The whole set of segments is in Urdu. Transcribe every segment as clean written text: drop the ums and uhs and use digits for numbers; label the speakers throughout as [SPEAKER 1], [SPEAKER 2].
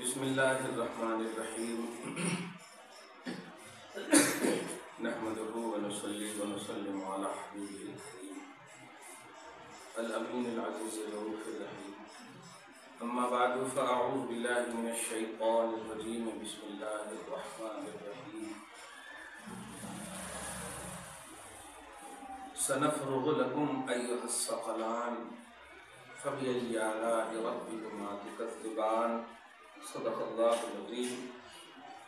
[SPEAKER 1] بسم اللہ الرحمن الرحیم نحمده ونصلی ونسلم علی حبیبہ الکریم الامین العزیز الرؤوف الرحیم اما بعد فاعوذ باللہ من الشیطان الرجیم بسم اللہ الرحمن الرحیم سنفرغ لکم ایھا الثقلان فبأي آلاء ربكما تكذبان صدق اللہ العظیم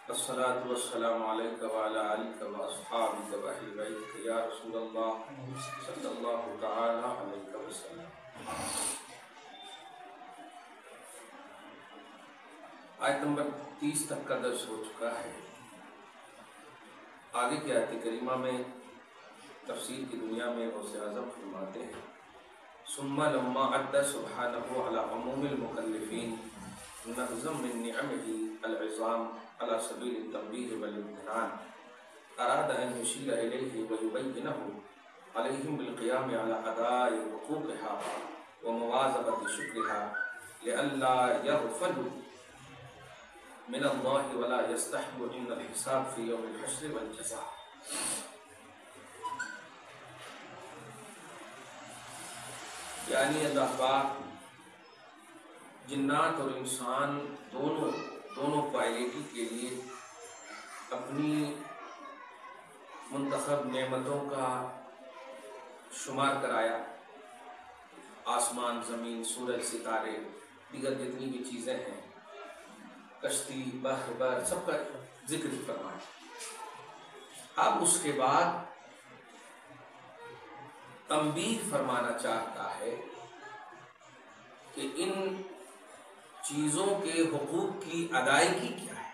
[SPEAKER 1] الصلاة والسلام علیک وعلی آلک واصحابک واہل بیتک یا رسول اللہ صلی اللہ تعالی علیہ وسلم۔ آیت نمبر 30 تک کا درس ہو چکا ہے۔ آگے کی آیت کریمہ میں تفسیر کی دنیا میں غوث اعظم فرماتے ہیں ثم لما عد سبحانه على عموم المكلفين نظم من نعمه العظام على سبيل التنبيه والامتنان أراد أن يشير إليه ويبينه عليهم بالقيام على أداء حقوقها ومواظبة شكرها لئلا يغفلوا من الله ولا يستحبوا عند الحساب في يوم الحشر والجزاء۔ یعنی اللہ پاک جنات اور انسان دونوں پائلیٹی کے لیے اپنی منتخب نعمتوں کا شمار کرایا۔ آسمان، زمین، سورج، ستارے، دیگر جتنی بھی چیزیں ہیں، کشتی، بحر، سب کا ذکر فرمایا۔ اب اس کے بعد تنبیہ فرمانا چاہتا ہے کہ ان چیزوں کے حقوق کی ادائیگی کیا ہے،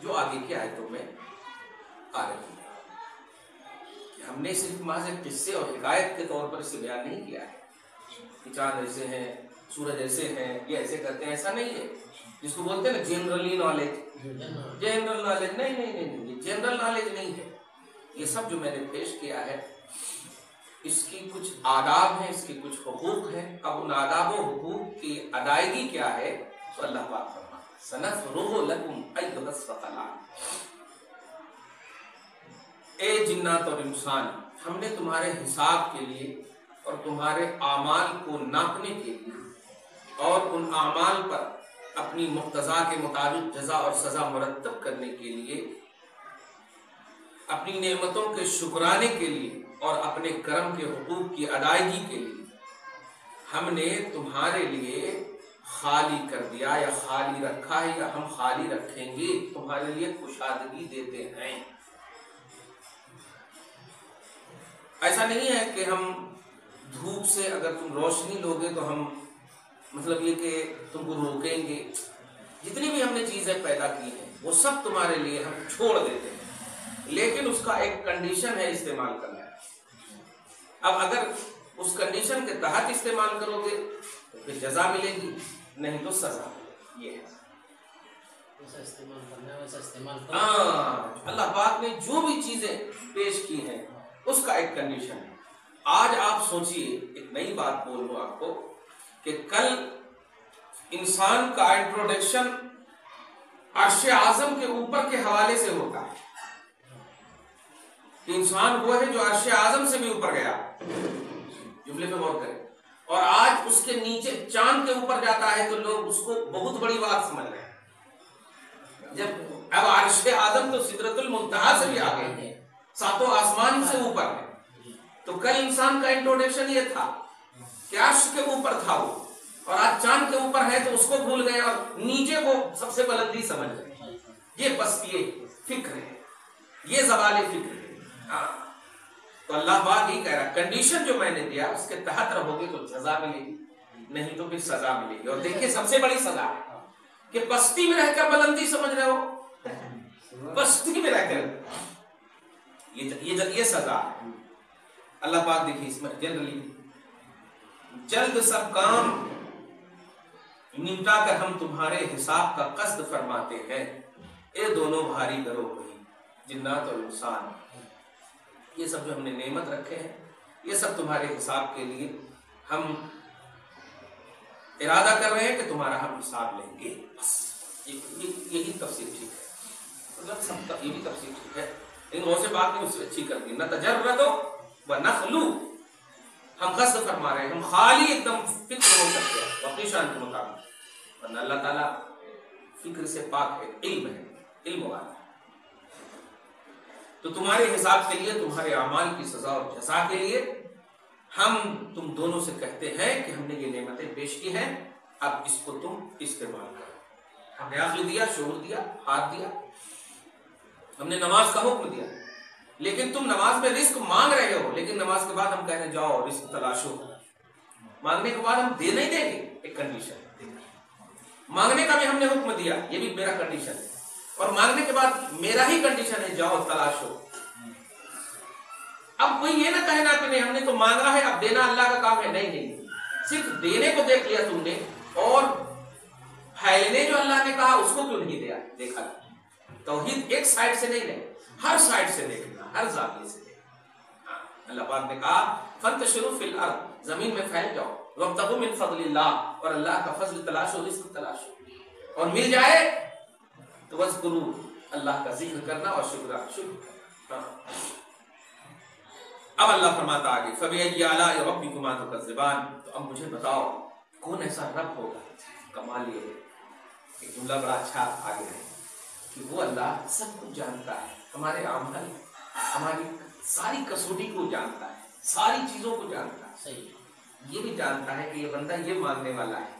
[SPEAKER 1] جو آگے کی آیتوں میں آ رہی ہے کہ ہم نے صرف محض قصے اور حکایت کے طور پر اسے بیان نہیں کیا ہے کہ چاند ایسے ہیں، سورج ایسے ہیں، یہ ایسے کرتے ہیں، ایسا نہیں ہے جس کو بولتے ہیں نا جنرلی نالج، جنرل نالج نہیں، یہ جنرل نالج نہیں ہے۔ یہ سب جو میں نے پیش کیا ہے اس کی کچھ آداب ہیں، اس کے کچھ حقوق ہیں۔ اب ان آداب و حقوق کی ادائیگی کیا ہے تو اللہ پاک فرماتا ہے سنفرغ لکم ایھا الثقلان، اے جنات اور انسان، ہم نے تمہارے حساب کے لیے اور تمہارے اعمال کو ناپنے کے لیے اور ان اعمال پر اپنی مقتضا کے مطابق جزا اور سزا مرتب کرنے کے لیے، اپنی نعمتوں کے شکرانے کے لیے اور اپنے کرم کے حقوق کی ادائیگی کے لیے ہم نے تمہارے لیے خالی کر دیا یا خالی رکھا ہے یا ہم خالی رکھیں گے، تمہارے لیے کشادگی دیتے ہیں۔ ایسا نہیں ہے کہ ہم دھوپ سے اگر تم روشنی لوگے تو ہم مطلب یہ کہ تم کو روکیں گے۔ جتنی بھی ہم نے چیزیں پیدا کی ہیں وہ سب تمہارے لیے ہم چھوڑ دیتے ہیں، لیکن اس کا ایک کنڈیشن ہے استعمال کرنا۔ اب اگر اس کنڈیشن کے تحت استعمال کرو گے تو پھر جزا ملے گی، نہیں تو سزا۔ یہ ہے اللہ پاک نے جو بھی چیزیں پیش کی ہیں اس کا ایک کنڈیشن ہے۔ آج آپ سوچئے، ایک نئی بات بول رہا ہوں آپ کو کہ کل انسان کا انٹروڈکشن عرش اعظم کے اوپر کے حوالے سے ہوتا ہے کہ انسان وہ ہے جو عرش اعظم سے بھی اوپر گیا، جملے پہ غور کریں، اور آج اس کے نیچے چاند کے اوپر جاتا ہے تو لوگ اس کو بہت بڑی بات سمجھ رہے ہیں۔ جب اب عرش اعظم تو سدرۃ المنتہا سے بھی آگے ہیں، ساتوں آسمان سے اوپر ہے، تو کل انسان کا انٹروڈکشن یہ تھا کہ عرش کے اوپر تھا وہ، اور آج چاند کے اوپر ہے تو اس کو بھول گئے اور نیچے کو سب سے بلندی سمجھ گئے۔ یہ بس یہ فکر ہے، یہ زوال فکر ہے۔ تو اللہ پاک ہی کہہ رہا کنڈیشن جو میں نے دیا اس کے تحت رہو گے تو سزا ملے گی، نہیں تو پھر سزا ملے گی۔ اور دیکھیے سب سے بڑی سزا ہے کہ پستی میں رہ کر بلندی سمجھ رہے ہو، پستی میں رہ کر یہ سزا ہے۔ اللہ پاک دیکھیے اس میں جنرلی جلد سب کام نمٹا کر ہم تمہارے حساب کا قصد فرماتے ہیں، اے دونوں بھاری گروہ ہوئی، جنات اور انسان، یہ سب جو ہم نے نعمت رکھے ہیں یہ سب تمہارے حساب کے لیے ہم ارادہ کر رہے ہیں کہ تمہارا ہم حساب لیں گے، بس یہی تفسیر ٹھیک ہے، مطلب سب یہ بھی تفسیر ٹھیک ہے، لیکن غوث پاک نے اس سے اچھی کر دی، نہ تجرد و نخلو، ہم قصد فرما رہے ہیں، ہم خالی ایک دم فکر ہو سکتے ہیں اپنی شان کے مطابق، ورنہ اللہ تعالیٰ فکر سے پاک ہے، علم والا ہے۔ تو تمہارے حساب کے لیے، تمہارے اعمال کی سزا اور جزا کے لیے ہم تم دونوں سے کہتے ہیں کہ ہم نے یہ نعمتیں پیش کی ہیں، اب اس کو تم استعمال کرو۔ ہم نے عقل دیا، شعور دیا، ہاتھ دیا، ہم نے نماز کا حکم دیا، لیکن تم نماز میں رزق مانگ رہے ہو، لیکن نماز کے بعد ہم کہنے جاؤ رزق تلاشو، مانگنے کے بعد ہم دے نہیں دیں گے، ایک کنڈیشن، مانگنے کا بھی ہم نے حکم دیا، یہ بھی میرا کنڈیشن ہے، اور مانگنے کے بعد میرا ہی کنڈیشن ہے جاؤ تلاشو۔ اب کوئی یہ نہ کہنا کہ نہیں ہم نے تو مانگا ہے اب دینا اللہ کا کام ہے، نہیں، صرف دینے کو دیکھ لیا تم نے، اور پھیلنے جو اللہ نے کہا اس کو کیوں نہیں دیا، دیکھا؟ توحید ایک سائڈ سے نہیں لے، ہر سائڈ سے دیکھنا، ہر زاویے سے دیکھنا۔ اللہ پاک نے کہا فانتشروا فی الارض، زمین میں پھیل جاؤ، وابتغوا من فضل اللہ، اور اللہ کا فضل تلاشو، رزق تلاشو، اور مل جائے تو واذکروا، اللہ کا ذکر کرنا اور شکر کرنا۔ اب اللہ فرماتا آگے فَبِأَيِّ آلَاءِ رَبِّكُمَا تُكَذِّبَانِ، تو اب مجھے بتاؤ کون ایسا رب ہوگا، کمال یہ ہے، ایک جملہ بڑا اچھا آگے ہے کہ وہ اللہ سب کچھ جانتا ہے، ہمارے اعمال، ہماری ساری کسوٹی کو جانتا ہے، ساری چیزوں کو جانتا ہے، صحیح، یہ بھی جانتا ہے کہ یہ بندہ یہ مانگنے والا ہے،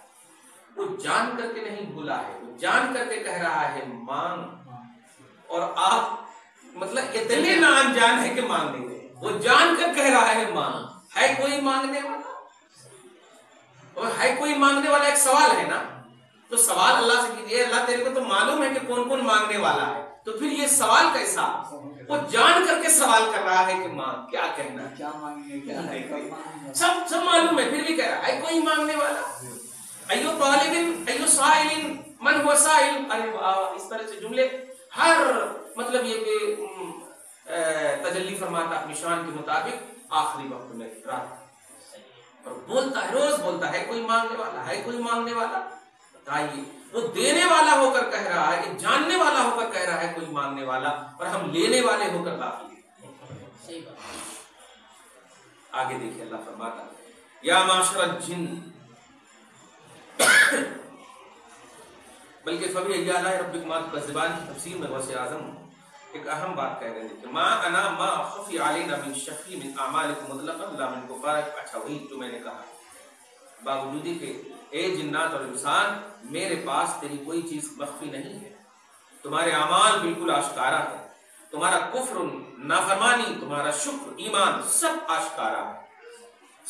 [SPEAKER 1] وہ جان کر کے نہیں بھولا ہے، وہ جان کر کے کہہ رہا ہے مانگ، اور آپ مطلب اتنے نہ انجان ہے کہ مانگنے میں، وہ جان کر کہہ رہا ہے مانگ، ہے کوئی مانگنے والا، اور ہے کوئی مانگنے والا ایک سوال ہے نا، تو سوال اللہ سے کیجیے، اللہ تیرے کو تو معلوم ہے کہ کون کون مانگنے والا ہے، تو پھر یہ سوال کیسا، وہ جان کر کے سوال کر رہا ہے کہ مانگ، کیا کہنا ہے، کیا مانگنے، کیا ہے، سب معلوم ہے، پھر بھی کہہ رہا ہے کوئی مانگنے والا، ایو طالب ایو سائل من ہوا سائل، اس طرح سے جملے، ہر مطلب یہ کہ تجلی فرماتا اپنی شان کے مطابق آخری وقت میں رات، اور بولتا ہے، روز بولتا ہے کوئی مانگنے والا ہے، کوئی مانگنے والا، بتائیے وہ دینے والا ہو کر کہہ رہا ہے، جاننے والا ہو کر کہہ رہا ہے کوئی مانگنے والا، اور ہم لینے والے ہو کر داخل ہیں۔ آگے دیکھیں اللہ فرماتا یا معاشر الجن، بلکہ فبأي آلاء ربكما تكذبان کی تفسیر میں غوث اعظم ایک اہم بات کہہ رہے ہیں کہ ما انا ما خفی علینا من شفی من اعمالکم مطلقا لا من کفارک، اچھا وہی جو میں نے کہا، باوجود کہ اے جنات اور انسان میرے پاس تیری کوئی چیز مخفی نہیں ہے، تمہارے اعمال بالکل آشکارا ہے، تمہارا کفر نافرمانی، تمہارا شکر ایمان سب آشکارا ہے،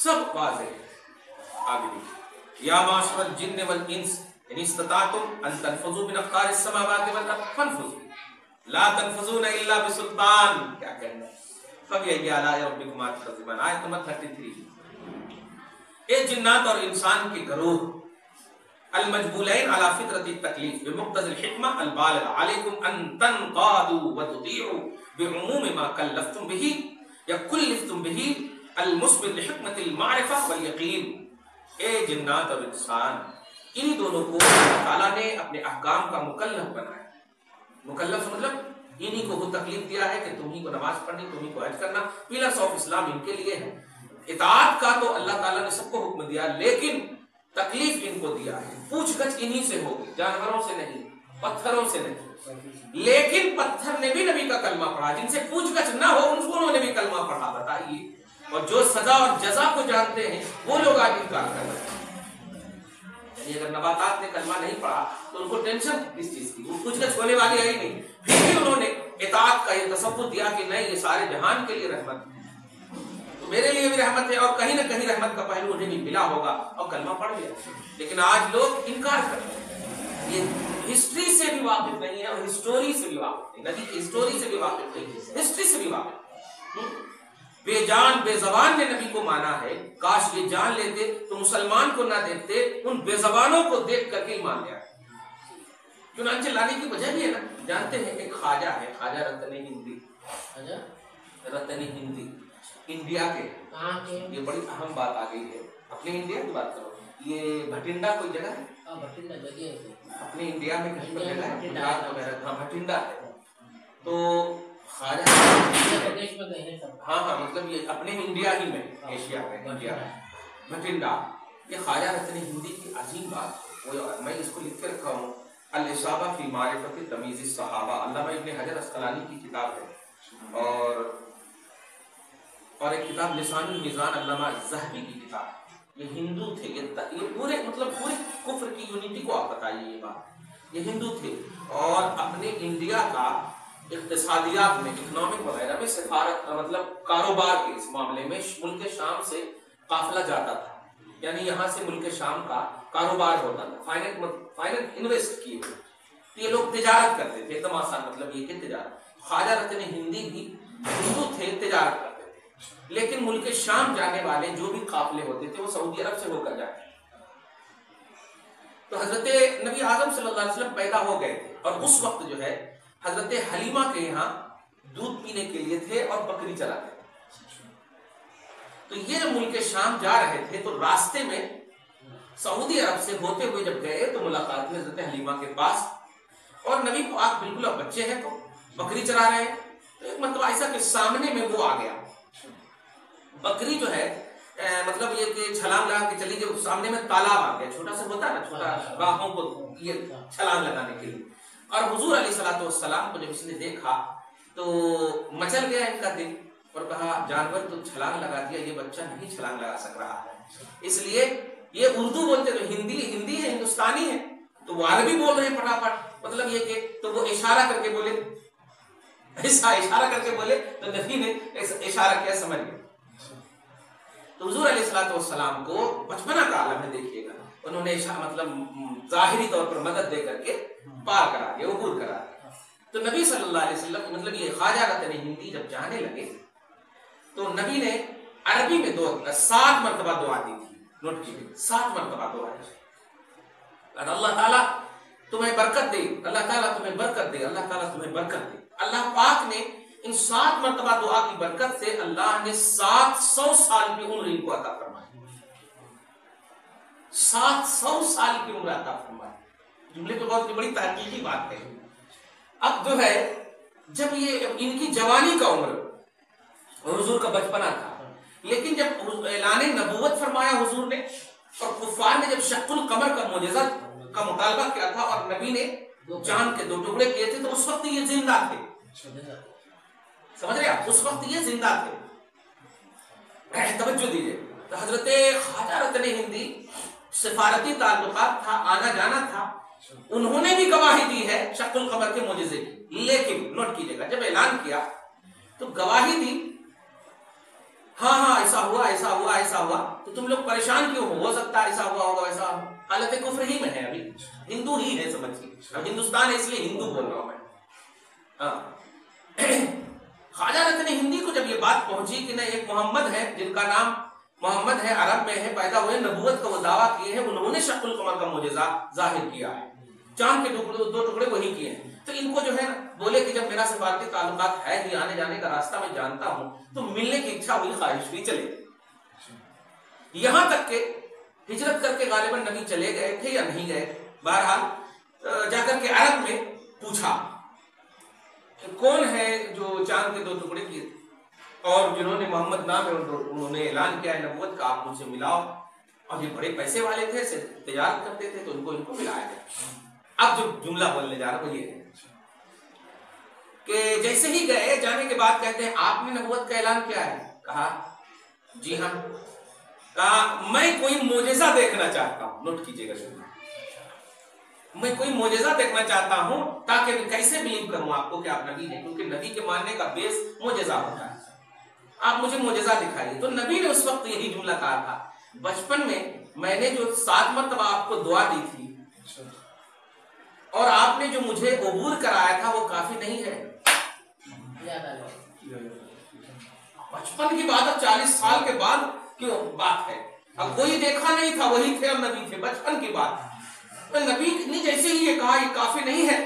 [SPEAKER 1] سب واضح ہے۔ آگے دیکھیں یا معاشر الجن والانس ان استطعتم ان تنفذوا من اقطار السماوات والارض فانفذوا لا تنفذون الا بسلطان، کیا کہنا ہے، فبأي آلاء ربكما تكذبان، آیت نمبر 33۔ اے جنات اور انسان کے گروہ المجبولین علی فطرت التکلیف بمقتضی الحکمہ البالغ علیکم ان تنقادوا وتطیعوا بعموم ما کلفتم به یا کلفتم به المثبت لحکمت المعرفہ والیقین۔ اے جنات اور انسان، انہی دونوں کو اللہ تعالیٰ نے اپنے احکام کا مکلف بنایا، مکلف مطلب انہی کو وہ تکلیف دیا ہے کہ تمہیں کو نماز پڑھنی، تمہیں کو حج کرنا، پلرس آف اسلام ان کے لیے ہے، اطاعت کا تو اللہ تعالیٰ نے سب کو حکم دیا، لیکن تکلیف ان کو دیا ہے، پوچھ گچھ انہی سے ہوگی، جانوروں سے نہیں، پتھروں سے نہیں، لیکن پتھر نے بھی نبی کا کلمہ پڑھا، جن سے پوچھ گچھ نہ ہو انہوں نے بھی کلمہ پڑھا، بتائیے، اور جو سزا اور جزا کو جانتے ہیں وہ لوگ آج انکار کر رہے ہیں۔ یعنی اگر نباتات نے کلمہ نہیں پڑھا تو ان کو ٹینشن کس چیز کی، وہ پوچھ گچھ ہونے والی ہے ہی نہیں، پھر بھی انہوں نے اطاعت کا یہ تصور دیا کہ نہیں یہ سارے جہان کے لیے رحمت ہے، تو میرے لیے بھی رحمت ہے، اور کہیں نہ کہیں رحمت کا پہلو انہیں بھی ملا ہوگا، اور کلمہ پڑھ لیا، لیکن آج لوگ انکار کرتے ہیں، یہ ہسٹری سے بھی واقف نہیں ہے اور ہسٹوری سے بھی واقف نہیں، نبی کی ہسٹوری سے بھی واقف نہیں، ہسٹری سے بھی واقف نہیں۔ بے جان بے زبان نے نبی کو مانا ہے، کاش یہ جان لیتے تو مسلمان کو نہ دیکھتے، ان بے زبانوں کو دیکھ کر کے ایمان لیا۔ چنانچہ لانے کی وجہ بھی ہے نا، جانتے ہیں ایک خواجہ ہے، خواجہ رتن ہندی، رتن ہندی انڈیا کے، یہ بڑی اہم بات آ گئی ہے، اپنے انڈیا کی بات کرو، یہ بھٹنڈا کوئی جگہ ہے؟
[SPEAKER 2] بھٹنڈا جگہ ہے
[SPEAKER 1] اپنے انڈیا میں کہیں پر جگہ ہے؟ گجرات وغیرہ. ہاں بھٹنڈا ہے. تو خواجہ ہاں مطلب یہ اپنے انڈیا ہی میں ایشیا میں انڈیا بھٹنڈا. یہ خواجہ رتن ہندی کی عظیم بات ہے. میں اس کو لکھ کے رکھا ہوں الاصابہ فی معرفت تمیز الصحابہ. علامہ ابن حجر اسقلانی کی کتاب ہے. اور ایک کتاب لسان المیزان علامہ ذہبی کی کتاب ہے. یہ ہندو تھے. یہ پورے مطلب پورے کفر کی یونٹی کو آپ بتائیے. یہ بات یہ ہندو تھے اور اپنے انڈیا کا اقتصادیات میں اکنامک وغیرہ میں سفارت مطلب کاروبار کے اس معاملے میں ملک شام سے قافلہ جاتا تھا. یعنی یہاں سے ملک شام کا کاروبار ہوتا تھا. فائنل انویسٹ کیے ہوئے. یہ لوگ تجارت کرتے تھے. ایک دم آسان مطلب یہ کہ تجارت. خواجہ رتن ہندی بھی ہندو تھے, تجارت کرتے تھے. لیکن ملک شام جانے والے جو بھی قافلے ہوتے تھے وہ سعودی عرب سے ہو کر جاتے. تو حضرت نبی اعظم صلی اللہ علیہ وسلم پیدا ہو گئے تھے اور اس وقت جو ہے حضرت حلیمہ کے یہاں دودھ پینے کے لیے تھے اور بکری چلاتے تھے. تو یہ ملک شام جا رہے تھے تو راستے میں سعودی عرب سے ہوتے ہوئے جب گئے تو ملاقات میں حضرت حلیمہ کے پاس. اور نبی کو آپ بالکل اب بچے ہیں تو بکری چرا رہے ہیں. تو ایک مرتبہ ایسا کہ سامنے میں وہ آ گیا. بکری جو ہے مطلب یہ کہ چھلانگ لگا کے چلی گئی. سامنے میں تالاب آ گیا. چھوٹا سا ہوتا ہے نا, چھوٹا راہوں کو یہ چھلانگ لگانے کے لیے. اور حضور علیہ الصلوۃ والسلام کو جب اس نے دیکھا تو مچل گیا ان کا دل اور کہا جانور تو چھلانگ لگا دیا, یہ بچہ نہیں چھلانگ لگا سک رہا ہے. اس لیے یہ اردو بولتے تو ہندی ہے, ہندوستانی ہے, تو وہ عربی بول رہے ہیں پٹافٹ. مطلب یہ کہ تو وہ اشارہ کر کے بولے, ایسا اشارہ کر کے بولے تو نبی نے اشارہ کیا, سمجھ گئے. تو حضور علیہ الصلوۃ والسلام کو بچپنا کا عالم ہے, دیکھیے گا انہوں نے مطلب ظاہری طور پر مدد دے کر کے پار کرا دیا, عبور کرا دیا. تو نبی صلی اللہ علیہ وسلم مطلب یہ خواجہ رتن ہندی جب جانے لگے تو نبی نے عربی میں 7 مرتبہ دعا دی تھی. نوٹ کیجیے 7 مرتبہ دعا دی. اللہ تعالیٰ تمہیں برکت دے, اللہ تعالیٰ تمہیں برکت دے, اللہ تعالیٰ تمہیں برکت دے. اللہ پاک نے ان 7 مرتبہ دعا کی برکت سے اللہ نے 700 سال کی عمر ان کو عطا فرمائی. 700 سال کی عمر عطا فرمائی. جملے تو بہت بڑی تحقیقی بات ہے. اب جو ہے جب یہ ان کی جوانی کا عمر اور حضور کا بچپنا تھا, لیکن جب اعلان نبوت فرمایا حضور نے اور کفار نے جب شق القمر کا معجزہ کا مطالبہ کیا تھا اور نبی نے چاند کے 2 ٹکڑے کیے تھے, تو اس وقت یہ زندہ تھے. سمجھ رہے آپ, اس وقت یہ زندہ تھے. توجہ دیجیے. تو حضرت خواجہ رتن ہندی سفارتی تعلقات تھا, آنا جانا تھا, انہوں نے بھی گواہی دی ہے شق القمر کے معجزے کی. لیکن نوٹ کیجیے گا جب اعلان کیا تو گواہی دی, ہاں ایسا ہوا ایسا ہوا ایسا ہوا, تو تم لوگ پریشان کیوں ہو سکتا ہے ایسا ہوا ہوگا ویسا ہوا. حالت کفر ہی میں ہے, ابھی ہندو ہی ہے, سمجھیے. اب ہندوستان ہے اس لیے ہندو بول رہا ہوں میں. خواجہ رتن ہندی کو جب یہ بات پہنچی کہ نہیں ایک محمد ہے جن کا نام محمد ہے, عرب میں ہے, پیدا ہوئے, نبوت کا وہ دعویٰ کیے ہیں, انہوں نے شق القمر کا معجزہ ظاہر کیا ہے, چاند کے 2 ٹکڑے وہی کیے ہیں. تو ان کو جو ہے بولے کہ جب میرا سفارتی تعلقات ہے ہی, آنے جانے کا راستہ میں جانتا ہوں, تو ملنے کی اچھا ہوئی, خواہش بھی چلے. یہاں تک کہ ہجرت کر کے غالباً نبی چلے گئے تھے یا نہیں گئے. بہرحال جا کر کے عرب میں پوچھا کہ کون ہے جو چاند کے 2 ٹکڑے کیے تھے, اور جنہوں نے محمد نام ہے انہوں نے اعلان کیا ہے نبوت کا, آپ مجھ سے ملاؤ. اور یہ بڑے پیسے والے تھے, تجارت کرتے تھے, تو ان کو ملایا گیا. اب جو جملہ بولنے جا رہا وہ یہ ہے کہ جیسے ہی گئے, جانے کے بعد کہتے ہیں آپ نے نبوت کا اعلان کیا ہے. کہا جی ہاں. کہا میں کوئی معجزہ دیکھنا چاہتا ہوں. نوٹ کیجیے گا, میں کوئی معجزہ دیکھنا چاہتا ہوں تاکہ میں کیسے بلیو کروں آپ کو کہ آپ نبی ہیں, کیونکہ نبی کے ماننے کا بیس معجزہ ہوتا ہے. آپ مجھے معجزہ دکھائیے. تو نبی نے اس وقت یہی جملہ کہا تھا, بچپن میں نے جو 7 مرتبہ آپ کو دعا دی تھی اور آپ نے جو مجھے عبور کرایا تھا وہ کافی نہیں ہے. بچپن کی بات اب 40 سال کے بعد کیوں بات ہے. اب کوئی دیکھا نہیں تھا, وہی تھے, اب نبی تھے, بچپن کی بات. نبی نے جیسے ہی یہ کہا یہ کافی نہیں ہے,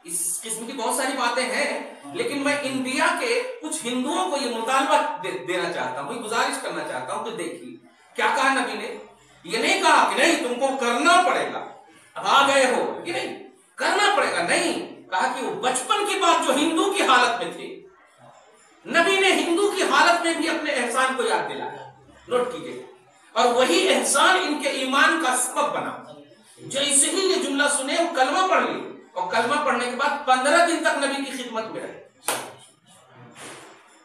[SPEAKER 1] اس قسم کی بہت ساری باتیں ہیں, لیکن میں انڈیا کے کچھ ہندوؤں کو یہ مطالبہ دینا چاہتا ہوں, گزارش کرنا چاہتا ہوں کہ دیکھیے کیا کہا نبی نے. یہ نہیں کہا کہ نہیں تم کو کرنا پڑے گا، اب آ گئے ہو، یہ نہیں کرنا پڑے گا، نہیں کہا کہ وہ بچپن کی بات جو ہندو کی حالت میں تھے، نبی نے ہندو کی حالت میں بھی اپنے احسان کو یاد دلایا، نوٹ کیجئے، اور وہی احسان ان کے ایمان کا سبب بنا۔ جیسے ہی یہ جملہ سنے وہ کلمہ پڑھ لی، اور کلمہ پڑھنے کے بعد 15 دن تک نبی کی خدمت میں رہے،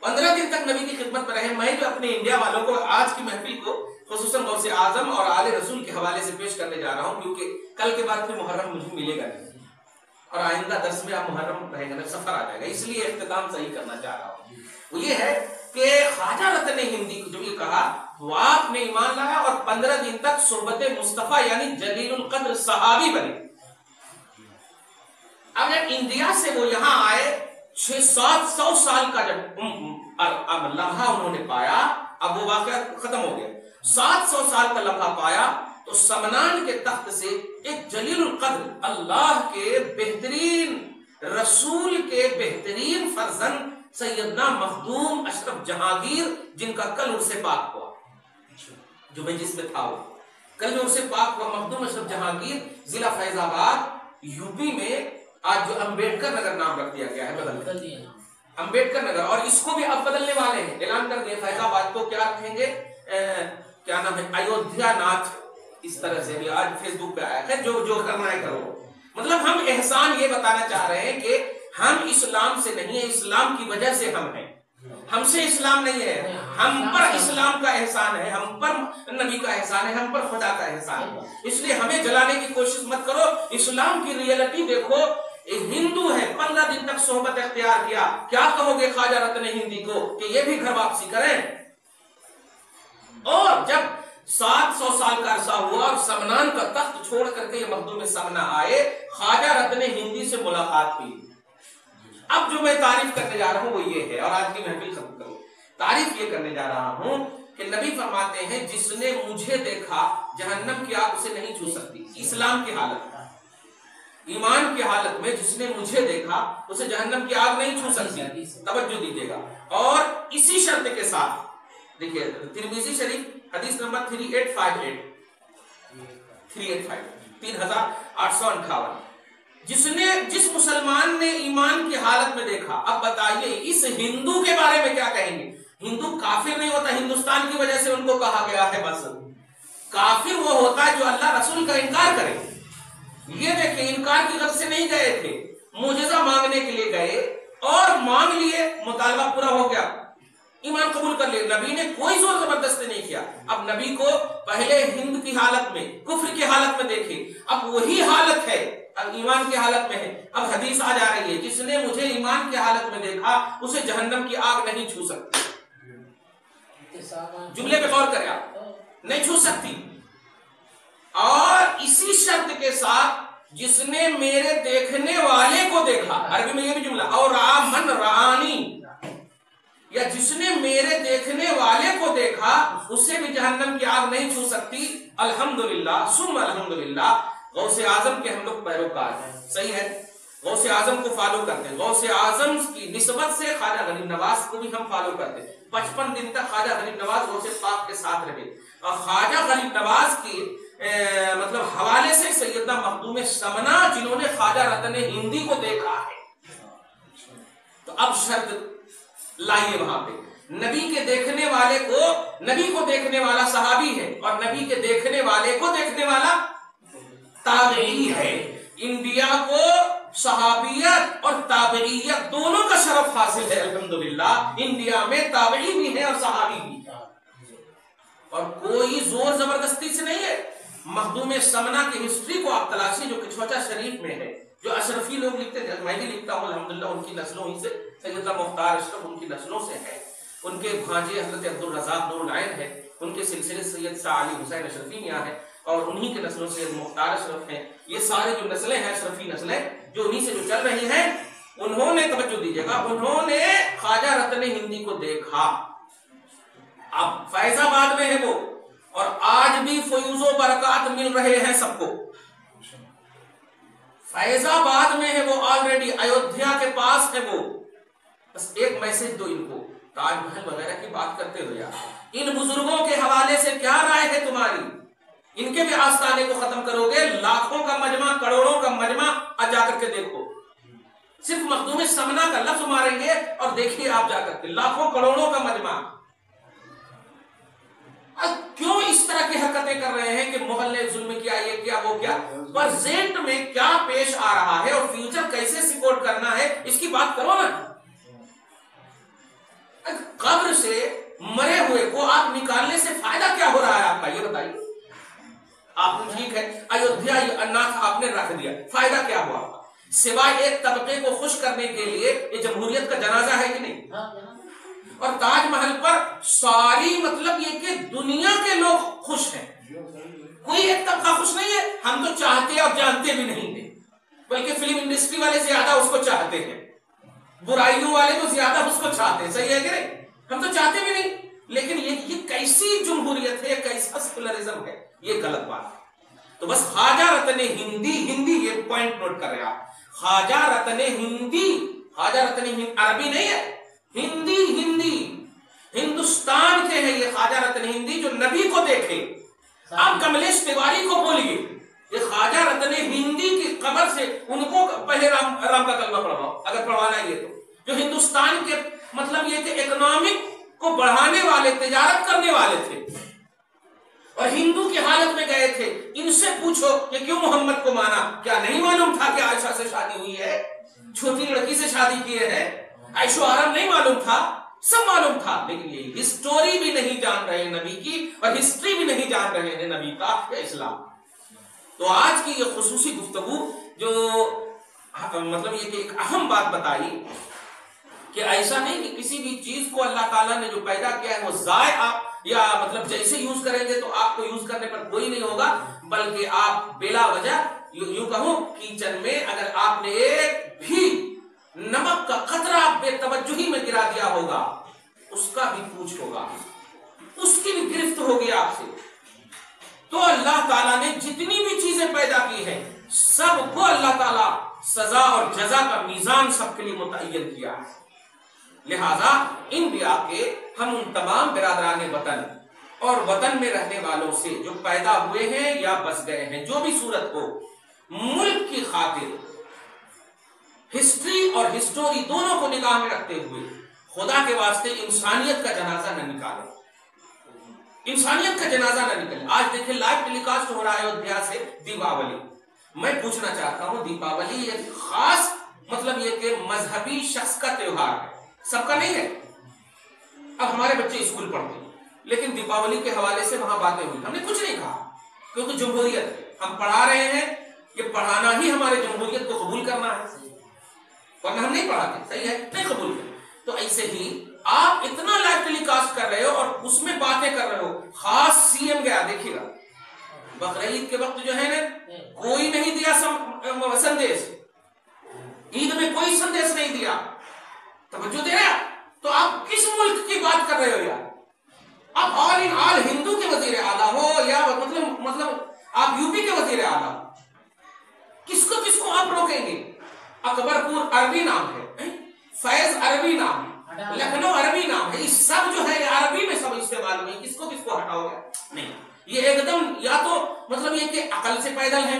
[SPEAKER 1] 15 دن تک نبی کی خدمت میں رہے۔ میں جو اپنے انڈیا والوں کو آج کی محفل کو خصوصاً غوث اعظم اور آل رسول کے حوالے سے پیش کرنے جا رہا ہوں، کیونکہ کل کے بعد پھر محرم مجھے ملے گا نہیں، اور آئندہ درس میں آپ محرم رہے گا، سفر آ جائے گا، اس لیے اختتام صحیح کرنا چاہ رہا ہوں۔ وہ یہ ہے کہ خواجہ رتن ہندی کو جو یہ کہا، وہ آپ نے ایمان لایا اور 15 دن تک صحبت مصطفیٰ یعنی جلیل القدر صحابی بنے۔ اب جب انڈیا سے وہ یہاں آئے، 600-700 سال کا جب اب لمحہ انہوں نے پایا، اب وہ واقعہ ختم ہو گیا، 700 سال کا لمحہ پایا، تو سمنان کے تخت سے ایک جلیل القدر اللہ کے بہترین رسول کے بہترین فرزند سیدنا مخدوم اشرف جہانگیر، جن کا کل عرس پاک ہوا، جو میں جس میں تھا، وہ کل جو عرس پاک ہوا، مخدوم اشرف جہانگیر ضلع فیض آباد یوپی میں، آج جو امبیڈکر نگر نام رکھ دیا گیا ہے، بدل دیا امبیڈکر نگر، اور اس کو بھی اب بدلنے والے ہیں، اعلان کر دیا فیض آباد کو کیا رکھیں گے، کیا نام ہے، ایودھیا ناتھ، اس طرح سے بھی آج فیس بک پہ آیا ہے، جو کرنا ہے کرو۔ مطلب ہم احسان یہ بتانا چاہ رہے ہیں کہ ہم اسلام سے نہیں ہیں، اسلام کی وجہ سے ہم ہیں، ہم سے اسلام نہیں ہے، ہم پر اسلام کا احسان ہے، ہم پر نبی کا احسان ہے، ہم پر خدا کا احسان ہے، اس لیے ہمیں جلانے کی کوشش مت کرو، اسلام کی ریئلٹی دیکھو۔ ہندو ہے، 15 دن تک صحبت اختیار کیا، کیا کہو گے خواجہ رتن ہندی کو کہ یہ بھی گھر واپسی کریں؟ اور جب 700 سال کا عرصہ ہوا اور سمنان کا تخت چھوڑ کر کے یہ مخدوم سمنا آئے، خواجہ رتن ہندی سے ملاقات ہوئی۔ اب جو میں تعریف کرنے جا رہا ہوں وہ یہ ہے، اور آج کی محفل ختم کروں، تعریف یہ کرنے جا رہا ہوں کہ نبی فرماتے ہیں جس نے مجھے دیکھا جہنم کی آگ اسے نہیں چھو سکتی، اسلام کی حالت میں، ایمان کی حالت میں جس نے مجھے دیکھا اسے جہنم کی آگ نہیں چھو سکتی، توجہ دیجیے گا، اور اسی شرط کے ساتھ دیکھیے ترمذی شریف حدیث نمبر 3858 3858 جس مسلمان نے ایمان کی حالت میں دیکھا، اب بتائیے اس ہندو کے بارے میں کیا کہیں گے؟ ہندو کافر نہیں ہوتا، ہندوستان کی وجہ سے ان کو کہا گیا ہے، بس کافر وہ ہوتا ہے جو اللہ رسول کا انکار کرے۔ یہ دیکھیں انکار کی غرض سے نہیں گئے تھے، معجزہ مانگنے کے لیے گئے اور مانگ لیے، مطالبہ پورا ہو گیا، ایمان قبول کر لیا، نبی نے کوئی زور زبردستی نہیں کیا۔ اب نبی کو پہلے ہند کی حالت میں، کفر کی حالت میں دیکھے، اب وہی حالت ہے، اب ایمان کی حالت میں ہے، اب حدیث آ جا رہی ہے جس نے مجھے ایمان کی حالت میں دیکھا اسے جہنم کی آگ نہیں چھو سکتی۔ جملے پہ غور کریں آپ، نہیں چھو سکتی، اور اسی شرط کے ساتھ جس نے میرے دیکھنے والے کو دیکھا، عربی میں یہ بھی جملہ، اور رآ من رآنی، یا جس نے میرے دیکھنے والے کو دیکھا اسے بھی جہنم کی آگ نہیں چھو سکتی۔ الحمدللہ ثم الحمدللہ، غوث اعظم کے ہم لوگ پیروکار ہیں، صحیح ہے، غوث اعظم کو فالو کرتے ہیں، غوث اعظم کی نسبت سے خواجہ غریب نواز کو بھی ہم فالو کرتے ہیں۔ 55 دن تک خواجہ غریب نواز غوث پاک کے ساتھ رہے، اور خواجہ غریب نواز کی مطلب حوالے سے سیدنا مخدوم سمنا جنہوں نے خواجہ رتن ہندی کو دیکھا ہے، تو اب شرط لائیے وہاں پہ، نبی کے دیکھنے والے کو، نبی کو دیکھنے والا صحابی ہے، اور نبی کے دیکھنے والے کو دیکھنے والا تابعی ہے۔ انبیاء کو صحابیت اور تابعیت دونوں کا شرف حاصل ہے، الحمدللہ، انبیاء میں تابعی بھی ہے اور صحابی بھی ہے، اور کوئی زور زبردستی سے نہیں ہے۔ مخدوم سمنا کی ہسٹری کو آپ تلاشی جو کچھوچا شریف میں ہے، جو اشرفی لوگ لکھتے تھے، میں بھی لکھتا ہوں الحمدللہ، ان کی نسلوں ہی سے، سیدنا مختار اشرف ان کی نسلوں سے ہے، ان کے بھانجے حضرت عبدالرزاق نور العین ہے، ان کے سلسلے سید شاہ علی حسین اشرفی میاں ہے، اور انہی کے نسلوں سے مختار اشرف ہیں۔ یہ سارے جو نسلیں ہیں اشرفی نسلیں جو انہی سے جو چل رہی ہیں، انہوں نے، توجہ دیجیے گا، انہوں نے خواجہ رتن ہندی کو دیکھا۔ اب فیض آباد میں ہے وہ، اور آج بھی فیوز و برکات مل رہے ہیں سب کو، فیض آباد میں ہے وہ، آلریڈی ایودھیا کے پاس ہے وہ۔ بس ایک میسج دو ان کو، تاج محل وغیرہ کی بات کرتے ہو یار، ان بزرگوں کے حوالے سے کیا رائے ہے تمہاری؟ ان کے بھی آستانے کو ختم کرو گے، لاکھوں کا مجمع، کروڑوں کا مجمع، جا کر کے دیکھو، صرف مخدوم سمنا کا لفظ ماریں گے اور دیکھیے آپ جا کر کے لاکھوں کروڑوں کا مجمع۔ کیوں اس طرح کی حرکتیں کر رہے ہیں کہ مغل نے ظلم کیا، یہ کیا، وہ کیا، پرزینٹ میں کیا پیش آ رہا ہے اور فیوچر کیسے سپورٹ کرنا ہے اس کی بات کرو نا۔ قبر سے مرے ہوئے کو آپ نکالنے سے فائدہ کیا ہو رہا ہے آپ کا، یہ بتائیے۔ آپ نے ٹھیک ہے ایودھیا ناتھ آپ نے رکھ دیا، فائدہ کیا ہوا سوائے ایک طبقے کو خوش کرنے کے لیے؟ یہ جمہوریت کا جنازہ ہے کہ نہیں؟ اور تاج محل پر ساری مطلب یہ کہ دنیا کے لوگ خوش ہیں، کوئی ایک طبقہ خوش نہیں ہے۔ ہم تو چاہتے اور جانتے بھی نہیں تھے، بلکہ فلم انڈسٹری والے زیادہ اس کو چاہتے ہیں، برائیوں والے تو زیادہ اس کو چاہتے ہیں، صحیح ہے کہ نہیں؟ ہم تو چاہتے بھی نہیں، لیکن یہ کیسی جمہوریت ہے، کیسا سیکولرزم ہے، یہ غلط بات ہے۔ تو بس خواجہ رتن ہندی یہ پوائنٹ نوٹ کر رہے آپ، خواجہ رتن ہندی، خواجہ رتن عربی نہیں ہے، ہندی ہندوستان کے ہیں یہ خواجہ رتن ہندی، جو نبی کو دیکھے۔ آپ کملیش تیواری کو بولیے، یہ خواجہ رتن ہندی کی قبر سے ان کو پہلے رام کا کلمہ پڑھواؤ اگر پڑھوانا ہے یہ، تو جو ہندوستان کے مطلب یہ کہ اکنامک کو بڑھانے والے، تجارت کرنے والے تھے اور ہندو کی حالت میں گئے تھے، ان سے پوچھو کہ کیوں محمد کو مانا؟ کیا نہیں معلوم تھا کہ عائشہ سے شادی ہوئی ہے، چھوٹی لڑکی سے شادی کیے ہیں؟ عیش و آرام نہیں معلوم تھا؟ سب معلوم تھا، لیکن یہ ہسٹوری بھی نہیں جان رہے نبی کی، اور ہسٹری بھی نہیں جان رہے ہیں نبی کا یا اسلام۔ تو آج کی یہ خصوصی گفتگو جو مطلب یہ کہ ایک اہم بات بتائی کہ ایسا نہیں کہ کسی بھی چیز کو اللہ تعالیٰ نے جو پیدا کیا ہے وہ ضائع یا مطلب جیسے یوز کریں گے تو آپ کو یوز کرنے پر کوئی نہیں ہوگا، بلکہ آپ بلا وجہ یوں کہوں کچن میں اگر آپ نے ایک بھی نمک کا قطرہ بے توجہی میں گرا دیا ہوگا، اس کا بھی پوچھ ہوگا، اس کی بھی گرفت ہوگی آپ سے۔ تو اللہ تعالیٰ نے جتنی بھی چیزیں پیدا کی ہیں سب کو اللہ تعالیٰ سزا اور جزا کا میزان سب کے لیے متعین کیا ہے۔ لہذا انبیاء کے ہم ان تمام برادران وطن اور وطن میں رہنے والوں سے جو پیدا ہوئے ہیں یا بس گئے ہیں، جو بھی صورت ہو، ملک کی خاطر ہسٹری اور ہسٹوری دونوں کو نگاہ میں رکھتے ہوئے خدا کے واسطے انسانیت کا جنازہ نہ نکالیں، انسانیت کا جنازہ نہ نکلے۔ آج دیکھیں لائیو ٹیلی کاسٹ ہو رہا ہے ایودھیا سے دیپاولی۔ میں پوچھنا چاہتا ہوں، دیپاولی ایک خاص مطلب یہ کہ مذہبی شخص کا تہوار ہے، سب کا نہیں ہے۔ اب ہمارے بچے اسکول پڑھتے ہیں لیکن دیپاولی کے حوالے سے وہاں باتیں ہوئی، ہم نے کچھ نہیں کہا کیونکہ جمہوریت ہے، ہم پڑھا رہے ہیں، یہ پڑھانا ہی ہمارے جمہوریت کو قبول کرنا ہے، ورنہ ہم نہیں پڑھاتے، صحیح ہے، نہیں قبول کرتے۔ تو ایسے ہی آپ اتنا لائیو ٹیلی کاسٹ کر رہے ہو اور اس میں باتیں کر رہے ہو، خاص سی ایم گیا، دیکھیے گا بقرعید کے وقت جو ہے نا کوئی نہیں دیا سندیش، عید میں کوئی سندیش نہیں دیا، توجہ دے رہا، تو آپ کس ملک کی بات کر رہے ہو یار؟ آپ آل ان آل ہندو کے وزیر اعلیٰ ہو یا مطلب آپ یو پی کے وزیر اعلیٰ، کس کو آپ روکیں گے؟ اکبر پور عربی نام ہے، فیض عربی نام ہے، لکھنؤ عربی نام ہے، یہ سب جو ہے عربی میں سب استعمال ہوئی، کس کو ہٹاؤ گے؟ نہیں، یہ ایک دم یا تو مطلب یہ کہ عقل سے پیدل ہے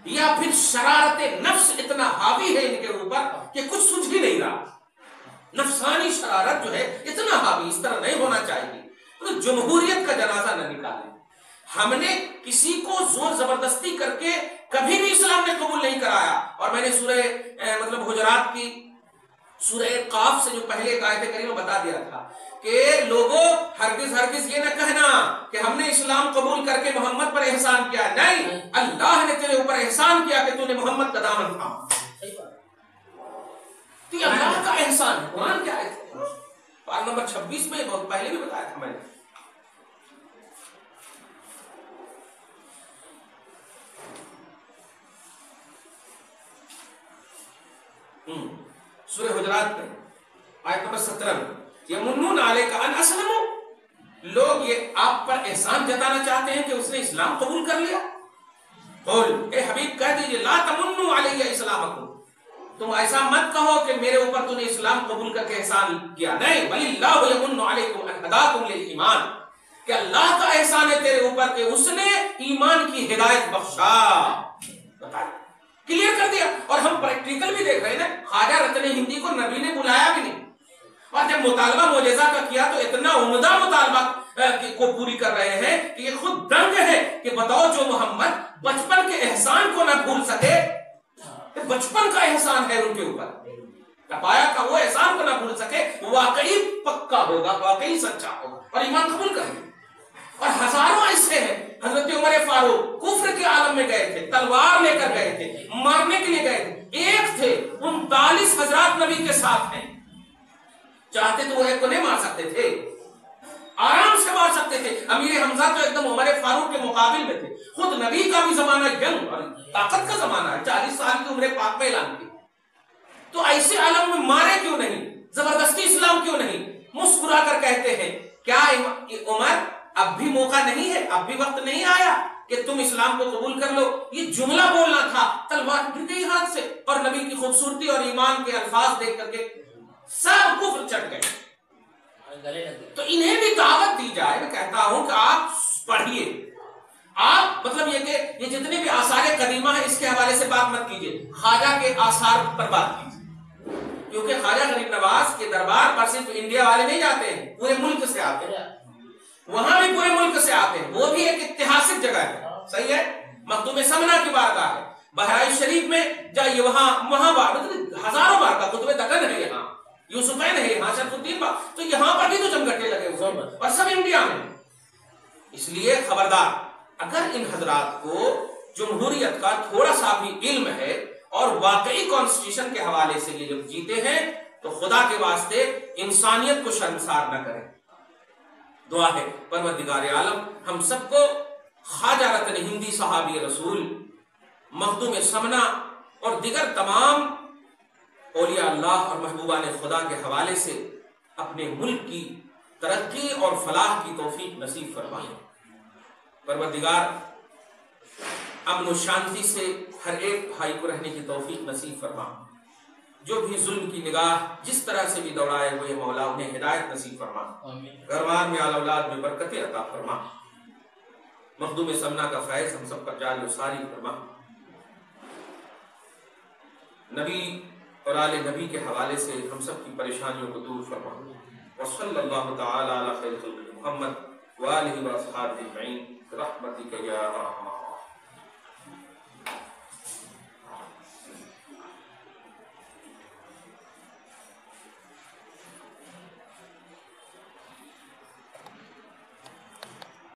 [SPEAKER 1] یا پھر شرارت نفس اتنا حاوی ہے ان کے اوپر کہ کچھ سوچ ہی نہیں رہا، نفسانی شرارت جو ہے اتنا حاوی، اس طرح نہیں ہونا چاہیے۔ تو جمہوریت کا جنازہ نہ نکالیں، ہم نے کسی کو زور زبردستی کر کے کبھی بھی اسلام نے قبول نہیں کرایا، اور میں نے سورہ مطلب حجرات کی سورہ قاف سے جو پہلے ایک آیت کریمہ بتا دیا تھا کہ لوگوں ہرگز یہ نہ کہنا کہ ہم نے اسلام قبول کر کے محمد پر احسان کیا، نہیں، اللہ نے تیرے اوپر احسان کیا کہ تو نے محمد کا دامن تھاما، تو یہ اللہ کا احسان ہے۔ قرآن کیا ہے؟ پارہ نمبر 26 میں بہت پہلے بھی بتایا تھا میں نے۔ سورہ حجرات میں آیت نمبر 17 میں، یمنون علیک ان اسلموا، لوگ یہ آپ پر احسان جتانا چاہتے ہیں کہ اس نے اسلام قبول کر لیا۔ قل، اے حبیب کہہ دیجئے، لا تمنوا علی اسلامکم، تم ایسا مت کہو کہ میرے اوپر تو نے اسلام قبول کر کے احسان کیا، نہیں، بل اللہ یمن علیکم ان ہداکم للایمان، کہ اللہ کا احسان ہے تیرے اوپر کہ اس نے ایمان کی ہدایت بخشا. بتائیں کلیئر کر دیا. اور ہم پریکٹیکل بھی دیکھ رہے ہیں نا, خواجہ رتن ہندی کو نبی نے بلایا بھی نہیں, اور جب مطالبہ معجزہ کا کیا تو اتنا عمدہ مطالبہ کو پوری کر رہے ہیں کہ یہ خود دنگ ہے کہ بتاؤ جو محمد بچپن کے احسان کو نہ بھول سکے, بچپن کا احسان ہے ان کے اوپر, پایا کا وہ احسان کو نہ بھول سکے, واقعی پکا ہوگا, واقعی سچا ہوگا اور ایمان قبول کریں گے. اور ہزاروں ایسے ہیں. حضرت عمر فاروق کفر کے عالم میں گئے تھے, تلوار لے کر گئے تھے, مارنے کے لیے گئے تھے. ایک تھے 39 حضرات نبی کے ساتھ ہیں, چاہتے تو وہ ایک کو نہیں مار سکتے تھے, آرام سے مار سکتے تھے. امیر حمزہ تو ایک دم عمر فاروق کے مقابل میں تھے. خود نبی کا بھی زمانہ جنگ اور طاقت کا زمانہ ہے, 40 سال کی عمر پاک میں اعلان کی. تو ایسے عالم میں مارے کیوں نہیں, زبردستی اسلام کیوں نہیں؟ مسکرا کر کہتے ہیں کیا عمر اب بھی موقع نہیں ہے, اب بھی وقت نہیں آیا کہ تم اسلام کو قبول کر لو؟ یہ جملہ بولنا تھا, تلوار گر گئی ہاتھ سے, اور نبی کی خوبصورتی اور ایمان کے الفاظ دیکھ کر کے سب کفر چڑھ گئے. تو انہیں بھی دعوت دی جائے. میں کہتا ہوں کہ آپ پڑھیے, آپ مطلب یہ کہ یہ جتنے بھی آثار قدیمہ ہیں اس کے حوالے سے بات مت کیجیے, خواجہ کے آثار پر بات کیجیے, کیونکہ خواجہ غریب نواز کے دربار پر صرف انڈیا والے نہیں جاتے ہیں, پورے ملک سے آتے ہیں, وہاں بھی پورے ملک سے آتے ہیں. وہ بھی ایک اتہاسک جگہ ہے, صحیح ہے. مخدوم سمنا کی بارگاہ ہے, بہرائچ شریف میں جائیے, وہاں ہزاروں بارگاہ, قطب دکن ہے یہاں, یوسفین ہے یہاں, شرف الدین با, تو یہاں پر بھی تو جمگٹے لگے ہوئے ہیں, اور سب انڈیا میں. اس لیے خبردار, اگر ان حضرات کو جمہوریت کا تھوڑا سا بھی علم ہے اور واقعی کانسٹیٹیوشن کے حوالے سے یہ جب جیتے ہیں تو خدا کے واسطے انسانیت کو شرمسار نہ کریں. دعا ہے پروردگار عالم ہم سب کو خواجہ رتن ہندی صحابی رسول, مخدوم سمنا اور دیگر تمام اولیاء اللہ اور محبوبان خدا کے حوالے سے اپنے ملک کی ترقی اور فلاح کی توفیق نصیب فرمائے. پروردگار امن و شانتی سے ہر ایک بھائی کو رہنے کی توفیق نصیب فرما. جو بھی ظلم کی نگاہ جس طرح سے بھی دوڑائے ہوئے مولا انہیں ہدایت نصیب فرما, گھر میں آل اولاد میں برکتیں عطا فرما. مخدوم سمنا کا فیض ہم سب پر جاری و ساری فرما. نبی اور آل نبی کے حوالے سے ہم سب کی پریشانیوں کو دور فرما. وصلی اللہ تعالی علی خیر خلق محمد وآلہ واصحابہ اجمعین برحمتک یا ارحم